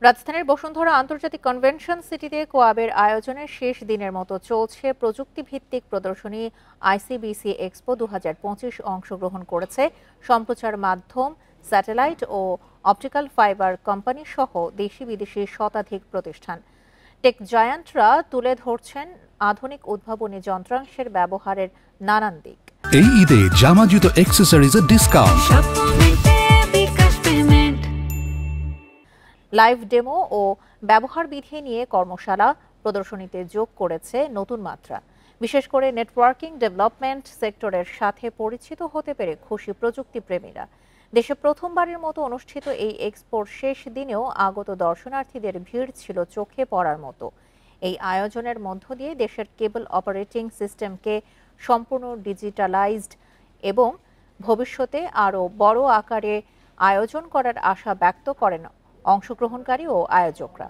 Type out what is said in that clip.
রাজধানীর বসুন্ধরা আন্তর্জাতিক কনভেনশন সিটিতে কোয়াবের আয়োজনের শেষ দিনের মতো চলছে প্রযুক্তিভিত্তিক প্রদর্শনী আইসিবিসি এক্সপো 2025। অংশগ্রহণ করেছে সম্প্রচার মাধ্যম, স্যাটেলাইট ও অপটিক্যাল ফাইবার কোম্পানি সহ দেশি বিদেশি শতাধিক প্রতিষ্ঠান। টেক জায়ান্টরা তুলে ধরছেন আধুনিক উদ্ভাবনী যন্ত্রাংশের ব্যবহারের নানান দিক। এই ঈদে জামা জুতো অ্যাক্সেসরিজের ডিসকাউন্ট, লাইভ ডেমো ও ব্যবহার বিধি নিয়ে কর্মশালা প্রদর্শনীতে যোগ করেছে নতুন মাত্রা। বিশেষ করে নেটওয়ার্কিং ডেভেলপমেন্ট সেক্টরের সাথে পরিচিত হতে পেরে খুশি প্রযুক্তি প্রেমীরা। দেশে প্রথমবারের মতো অনুষ্ঠিত এই এক্সপোর শেষ দিনেও আগত দর্শনার্থীদের ভিড় ছিল চোখে পড়ার মতো। এই আয়োজনের মধ্য দিয়ে দেশের কেবল অপারেটিং সিস্টেমকে সম্পূর্ণ ডিজিটালাইজড এবং ভবিষ্যতে আরও বড় আকারে আয়োজন করার আশা ব্যক্ত করেন অংশগ্রহণকারী ও আয়োজকরা।